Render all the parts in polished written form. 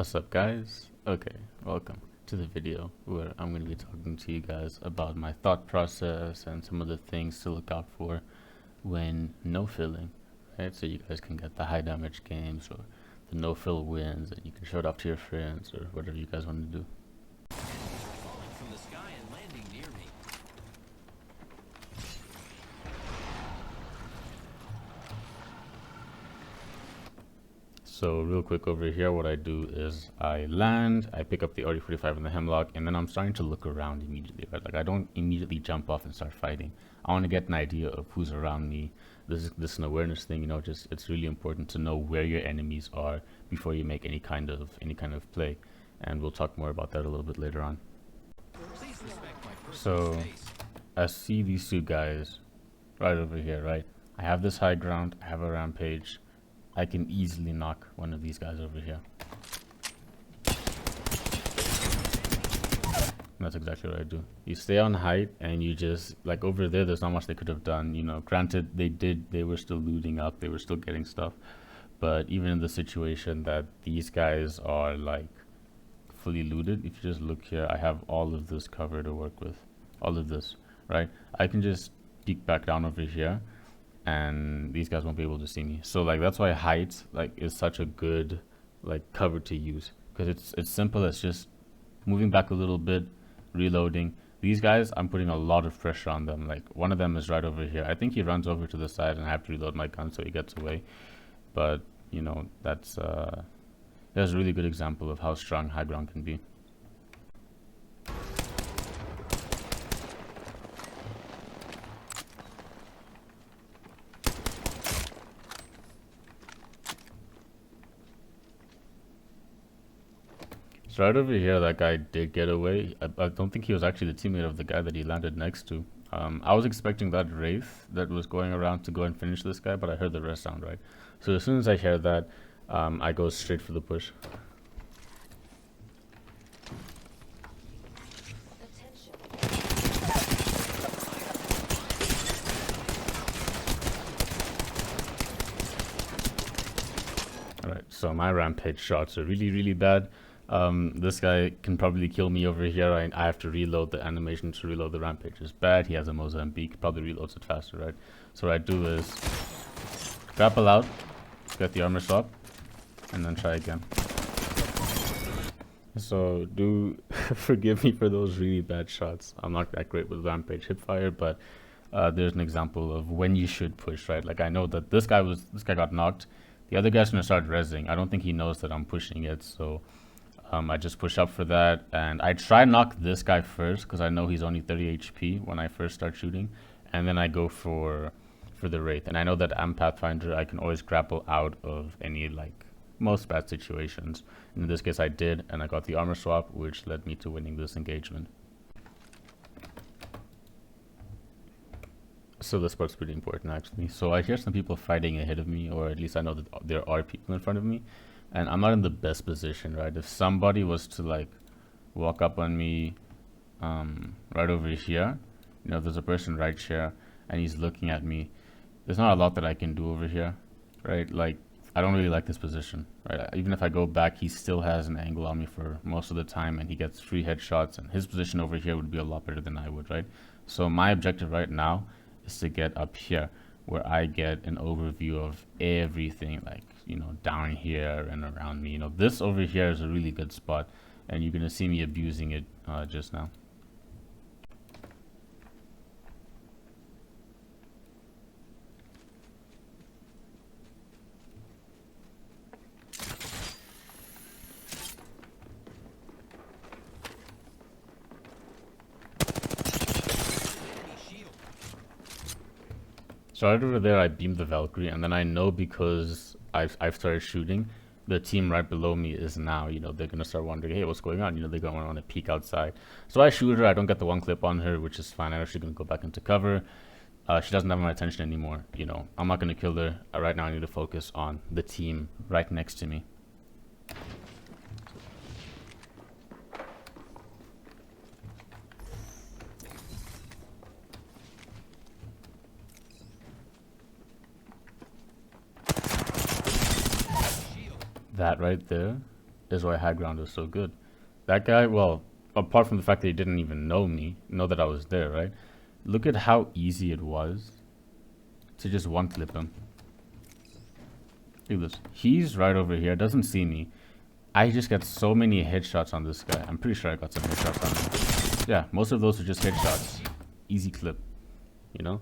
What's up, guys? Okay, welcome to the video where I'm going to be talking to you guys about my thought process and some of the things to look out for when no-filling, right? So you guys can get the high damage games or the no-fill wins and you can show it off to your friends or whatever you guys want to do. Falling from the sky and landing near me. So real quick over here, what I do is I land, I pick up the RD45 and the hemlock, and then I'm starting to look around immediately, right? Like I don't immediately jump off and start fighting. I want to get an idea of who's around me. This is an awareness thing, you know, just it's really important to know where your enemies are before you make any kind of play. And we'll talk more about that a little bit later on. Please respect my personal So space. I see these two guys right over here, right? I have this high ground, I have a rampage. I can easily knock one of these guys over here. And that's exactly what I do. You stay on height and you just, like over there's not much they could have done, you know. Granted, they were still looting up, they were still getting stuff. But even in the situation that these guys are like fully looted, if you just look here, I have all of this cover to work with. All of this, right? I can just peek back down over here and these guys won't be able to see me. So like that's why height like is such a good like cover to use, because it's simple as just moving back a little bit, reloading. These guys, I'm putting a lot of pressure on them. Like one of them is right over here. I think he runs over to the side and I have to reload my gun so he gets away. But you know, that's a really good example of how strong high ground can be. So right over here, that guy did get away. I don't think he was actually the teammate of the guy that he landed next to. I was expecting that wraith that was going around to go and finish this guy, but I heard the rest sound, right? So as soon as I hear that, I go straight for the push. Alright, so my rampage shots are really bad. This guy can probably kill me over here. I have to reload the animation to reload the rampage. Is bad. He has a Mozambique, probably reloads it faster, right? So what I do is grapple out, get the armor swap, and then try again. So do forgive me for those really bad shots. I'm not that great with rampage hipfire, but there's an example of when you should push, right? Like I know that this guy got knocked. The other guy's gonna start rezzing. I don't think he knows that I'm pushing it, so I just push up for that, and I try knock this guy first because I know he's only 30 HP when I first start shooting, and then I go for the wraith. And I know that I'm Pathfinder, I can always grapple out of any like most bad situations. In this case I did, and I got the armor swap, which led me to winning this engagement. So this part's pretty important actually. So I hear some people fighting ahead of me, or at least I know that there are people in front of me. And I'm not in the best position, right? If somebody was to like walk up on me right over here, you know, there's a person right here and he's looking at me. There's not a lot that I can do over here, right? Like, I don't really like this position, right? Even if I go back, he still has an angle on me for most of the time and he gets free headshots, and his position over here would be a lot better than I would, right? So my objective right now is to get up here where I get an overview of everything, like, you know, down here and around me. You know, this over here is a really good spot, and you're gonna see me abusing it just now. So right over there, I beam the Valkyrie, and then I know because I've started shooting, the team right below me is now, you know, they're gonna start wondering, hey, what's going on? You know, they're gonna want to peek outside. So I shoot her. I don't get the one clip on her, which is fine. I'm actually gonna go back into cover. She doesn't have my attention anymore. You know, I'm not gonna kill her. Right now, I need to focus on the team right next to me. That right there is why high ground is so good. That guy, well, apart from the fact that he didn't even know that I was there, right? Look at how easy it was to just one clip him. Look at this. He's right over here, doesn't see me. I just got so many headshots on this guy. I'm pretty sure I got some headshots on him. Yeah, most of those are just headshots. Easy clip, you know?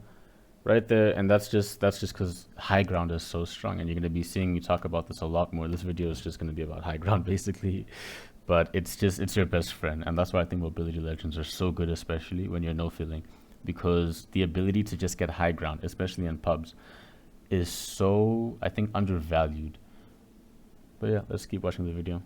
Right there, and that's just because high ground is so strong, and you're going to be seeing me talk about this a lot more. This video is just going to be about high ground, basically. But it's your best friend, and that's why I think mobility legends are so good, especially when you're no feeling. Because the ability to just get high ground, especially in pubs, is so, I think, undervalued. But yeah, let's keep watching the video.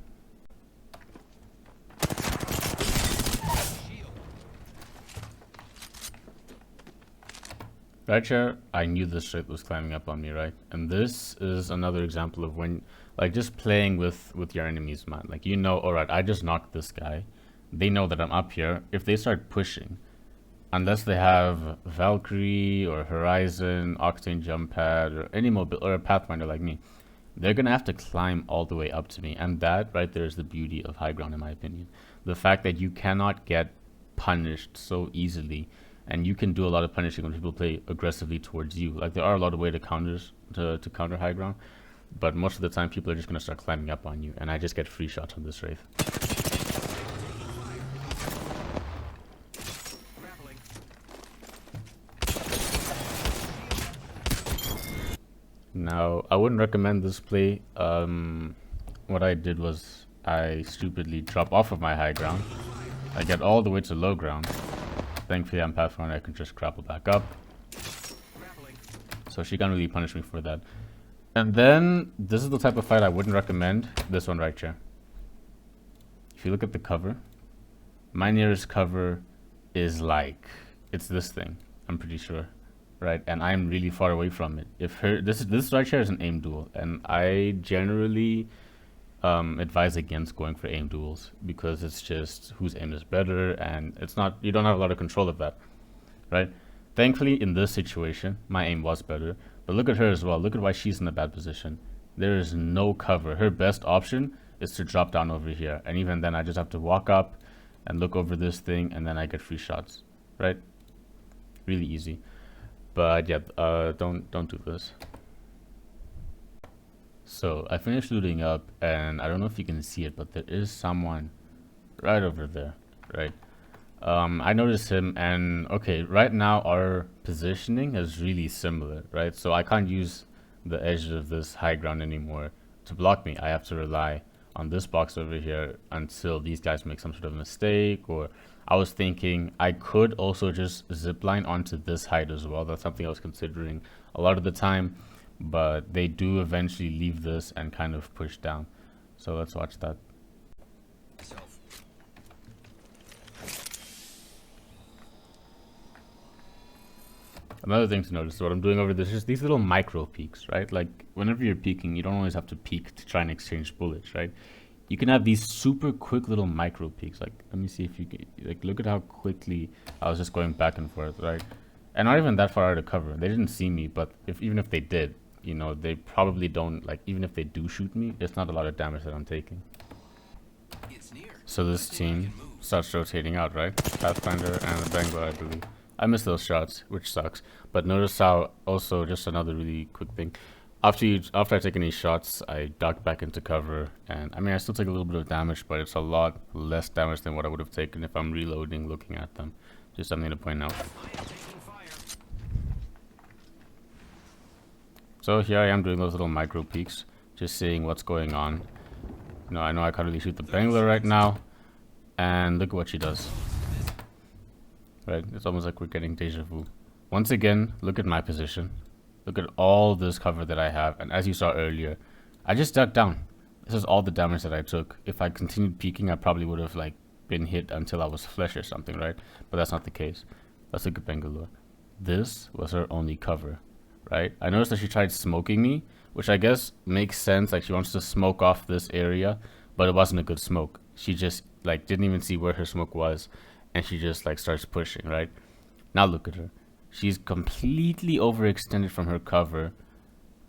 Right here, I knew this shit was climbing up on me, right? And this is another example of when, like, just playing with your enemies, man. Like, you know, alright, I just knocked this guy. They know that I'm up here. If they start pushing, unless they have Valkyrie or Horizon, Octane Jump Pad, or any mobile or a Pathfinder like me, they're gonna have to climb all the way up to me. And that right there is the beauty of high ground, in my opinion. The fact that you cannot get punished so easily, and you can do a lot of punishing when people play aggressively towards you. Like, there are a lot of ways to counter high ground, but most of the time people are just gonna start climbing up on you, and I just get free shots on this Wraith. Now, I wouldn't recommend this play. What I did was I stupidly drop off of my high ground. I get all the way to low ground. Thankfully, I'm Pathfinder, I can just grapple back up. So she can't really punish me for that. And then, this is the type of fight I wouldn't recommend. This one right here. If you look at the cover, my nearest cover is like, it's this thing, I'm pretty sure. Right, and I'm really far away from it. If this right here is an aim duel, and I generally advise against going for aim duels because it's just whose aim is better, and it's not, you don't have a lot of control of that, right? Thankfully, in this situation, my aim was better, but look at her as well. Look at why she's in a bad position. There is no cover. Her best option is to drop down over here, and even then, I just have to walk up and look over this thing, and then I get free shots, right? Really easy. But yeah, don't do this. So I finished looting up, and I don't know if you can see it, but there is someone right over there, right? I noticed him, and okay, right now our positioning is really similar, right? So I can't use the edge of this high ground anymore to block me. I have to rely on this box over here until these guys make some sort of mistake. Or I was thinking I could also just zipline onto this height as well. That's something I was considering a lot of the time, but they do eventually leave this and kind of push down. So let's watch that. Another thing to notice, what I'm doing over this is these little micro peaks, right? Like, whenever you're peeking, you don't always have to peek to try and exchange bullets, right? You can have these super quick little micro peaks. Like, let me see if you can, like, look at how quickly I was just going back and forth, right? And not even that far out of cover. They didn't see me, but even if they did, you know, they probably don't, like, even if they do shoot me, it's not a lot of damage that I'm taking. So this team starts rotating out, right? Pathfinder and Bengal, I believe. I missed those shots, which sucks. But notice how also, just another really quick thing. After I take any shots, I duck back into cover, and I mean I still take a little bit of damage, but it's a lot less damage than what I would have taken if I'm reloading, looking at them. Just something to point out. So here I am doing those little micro peeks, just seeing what's going on. You know I can't really shoot the Bangler right now, and look at what she does. Right, it's almost like we're getting deja vu. Once again, look at my position. Look at all this cover that I have, and as you saw earlier, I just ducked down. This is all the damage that I took. If I continued peeking, I probably would have like been hit until I was flesh or something, right? But that's not the case. Let's look at Bangalore. This was her only cover, right? I noticed that she tried smoking me, which I guess makes sense. Like, she wants to smoke off this area, but it wasn't a good smoke. She just like didn't even see where her smoke was, and she just like starts pushing, right? Now look at her. She's completely overextended from her cover,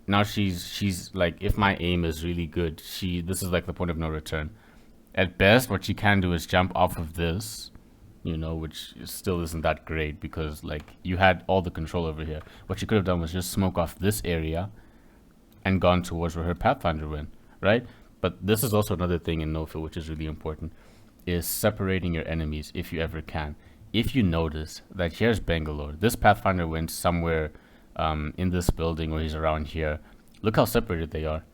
now she's like, if my aim is really good, this is like the point of no return. At best, what she can do is jump off of this, you know, which still isn't that great because like you had all the control over here. What she could have done was just smoke off this area and gone towards where her Pathfinder went, right? But this is also another thing in no-fill which is really important, is separating your enemies if you ever can. If you notice that here's Bangalore, this Pathfinder went somewhere in this building or he's around here, look how separated they are.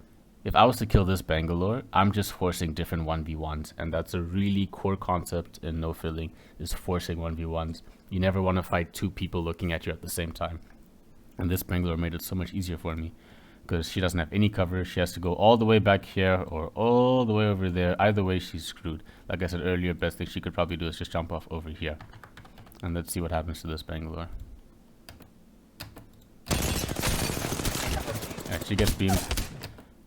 If I was to kill this Bangalore, I'm just forcing different 1v1s, and that's a really core concept in no-filling, is forcing 1v1s. You never want to fight two people looking at you at the same time. And this Bangalore made it so much easier for me, because she doesn't have any cover. She has to go all the way back here or all the way over there. Either way, she's screwed. Like I said earlier, best thing she could probably do is just jump off over here. And let's see what happens to this Bangalore. Yeah, she gets beamed.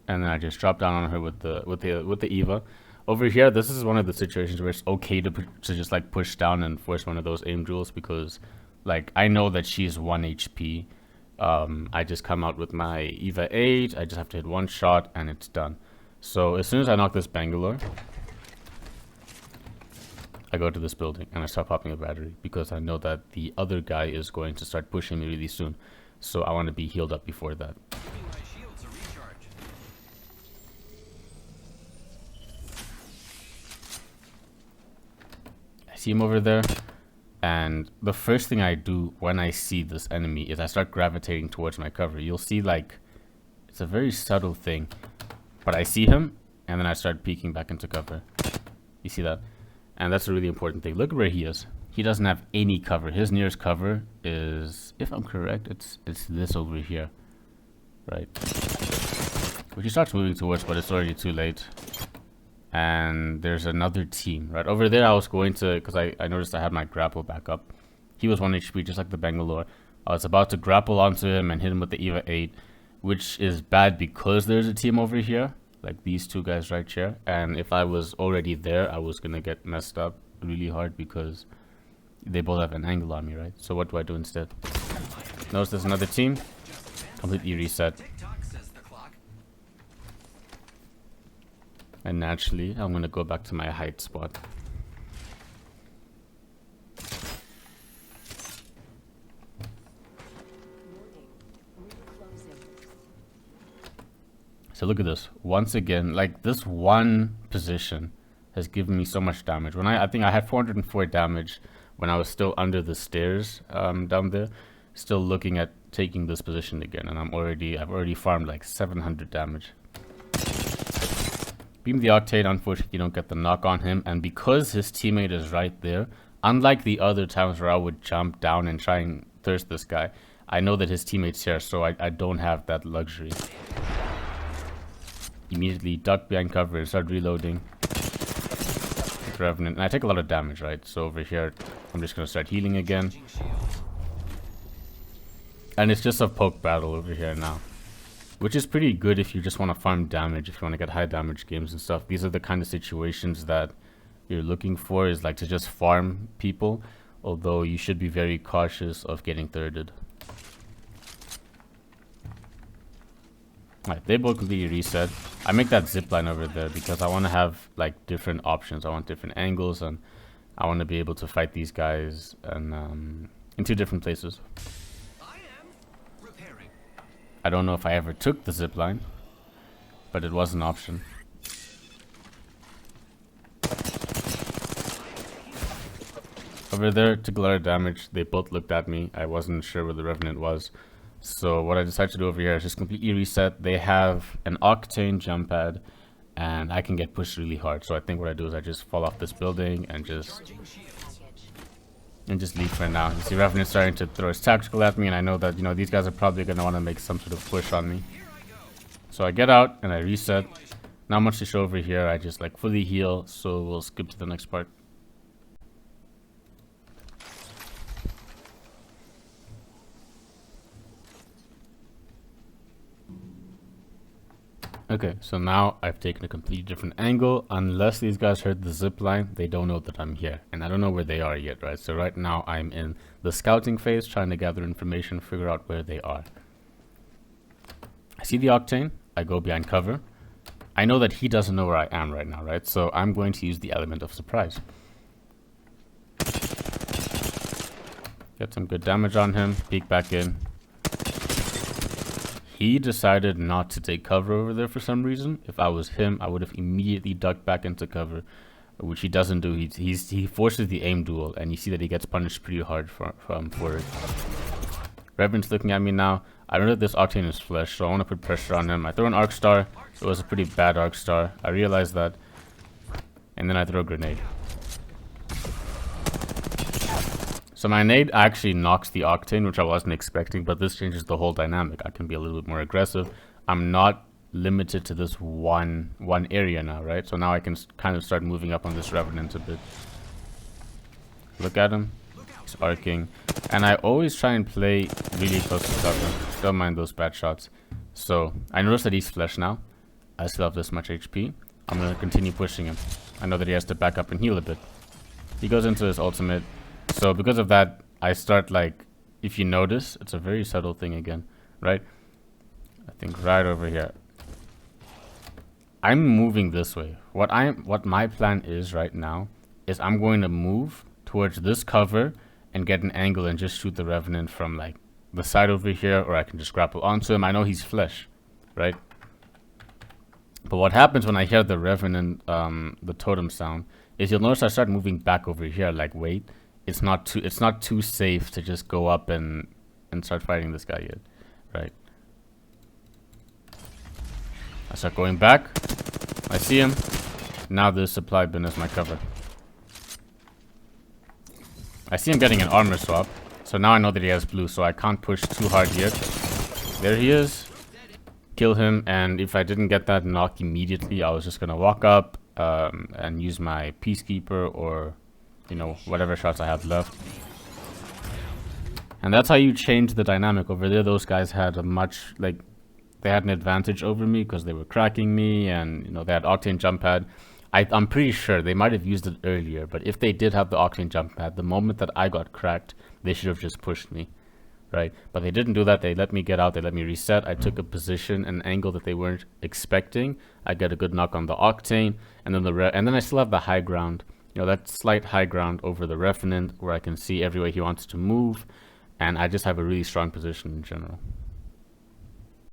And then I just drop down on her with the Eva. Over here, this is one of the situations where it's okay to just like push down and force one of those aim duels, because like I know that she's 1 HP. I just come out with my Eva 8. I just have to hit one shot and it's done. So as soon as I knock this Bangalore, I go to this building and I start popping a battery, because I know that the other guy is going to start pushing me really soon. So I want to be healed up before that. See him over there, and the first thing I do when I see this enemy is I start gravitating towards my cover. You'll see like it's a very subtle thing, but I see him and then I start peeking back into cover. You see that? And that's a really important thing. Look where he is. He doesn't have any cover. His nearest cover is, if I'm correct, it's this over here, right? Which he starts moving towards, but it's already too late. And there's another team right over there. I was going to, because I noticed I had my grapple back up. He was 1 HP, just like the Bangalore. I was about to grapple onto him and hit him with the Eva 8, which is bad because there's a team over here, like these two guys right here. And if I was already there, I was gonna get messed up really hard because they both have an angle on me, right? So what do I do instead? Notice there's another team. Completely reset. And naturally, I'm going to go back to my height spot. So look at this. Once again, like this one position has given me so much damage. When I think I had 404 damage when I was still under the stairs down there, still looking at taking this position again. And I've already farmed like 700 damage. Beam the Octane, unfortunately you don't get the knock on him, and because his teammate is right there, unlike the other times where I would jump down and try and thirst this guy, I know that his teammate's here, so I don't have that luxury. Immediately duck behind cover and start reloading. Revenant, and I take a lot of damage, right? So over here, I'm just going to start healing again. And it's just a poke battle over here now, which is pretty good if you just want to farm damage, if you want to get high damage games and stuff. These are the kind of situations that you're looking for, is like to just farm people, although you should be very cautious of getting thirded. Alright, they both completely reset. I make that zip line over there because I want to have like different options. I want different angles, and I want to be able to fight these guys and in two different places. I don't know if I ever took the zip line, but it was an option. Over there, took a lot of damage. They both looked at me. I wasn't sure where the Revenant was. So what I decided to do over here is just completely reset. They have an Octane jump pad, and I can get pushed really hard. So I think what I do is I just fall off this building and just leave for now. You see Revenant starting to throw his tactical at me, and I know that, you know, these guys are probably going to want to make some sort of push on me. So I get out and I reset. Not much to show over here. I just like fully heal, so we'll skip to the next part. Okay, so now I've taken a completely different angle. Unless these guys heard the zip line, they don't know that I'm here, and I don't know where they are yet, right? So right now I'm in the scouting phase, trying to gather information, figure out where they are. I see the octane. I go behind cover. I know that he doesn't know where I am right now, right? So I'm going to use the element of surprise. Get some good damage on him. Peek back in. He decided not to take cover over there for some reason. If I was him, I would have immediately ducked back into cover, which he doesn't do. He forces the aim duel, and you see that he gets punished pretty hard for it. Reverend's looking at me now. I know that this octane is flesh, so I want to put pressure on him. I throw an arc star. It was a pretty bad arc star. I realized that. And then I throw a grenade. So my nade actually knocks the octane, which I wasn't expecting, but this changes the whole dynamic. I can be a little bit more aggressive. I'm not limited to this one area now, right? So now I can kind of start moving up on this Revenant a bit. Look at him. He's arcing. And I always try and play really close to cover. Don't mind those bad shots. So I notice that he's flesh now. I still have this much HP. I'm going to continue pushing him. I know that he has to back up and heal a bit. He goes into his ultimate. So because of that, I start like, if you notice, it's a very subtle thing again, right? I think right over here. I'm moving this way. What my plan is right now is I'm going to move towards this cover and get an angle and just shoot the Revenant from like the side over here, or I can just grapple onto him. I know he's flesh, right? But what happens when I hear the Revenant, the totem sound, is you'll notice I start moving back over here. Like, wait, it's not too safe to just go up and start fighting this guy yet, right? I start going back. I see him. Now the supply bin is my cover. I see him getting an armor swap. So now I know that he has blue, so I can't push too hard yet. There he is. Kill him, and if I didn't get that knock immediately, I was just gonna walk up and use my Peacekeeper or, you know, whatever shots I have left. And that's how you change the dynamic. Over there, those guys had a much, like, they had an advantage over me because they were cracking me, and, you know, they had Octane jump pad. I'm pretty sure they might have used it earlier, but if they did have the Octane jump pad, the moment that I got cracked, they should have just pushed me, right? But they didn't do that. They let me get out. They let me reset. I took a position, an angle that they weren't expecting. I get a good knock on the Octane, and then I still have the high ground. You know, that slight high ground over the Revenant where I can see every way he wants to move, and I just have a really strong position in general.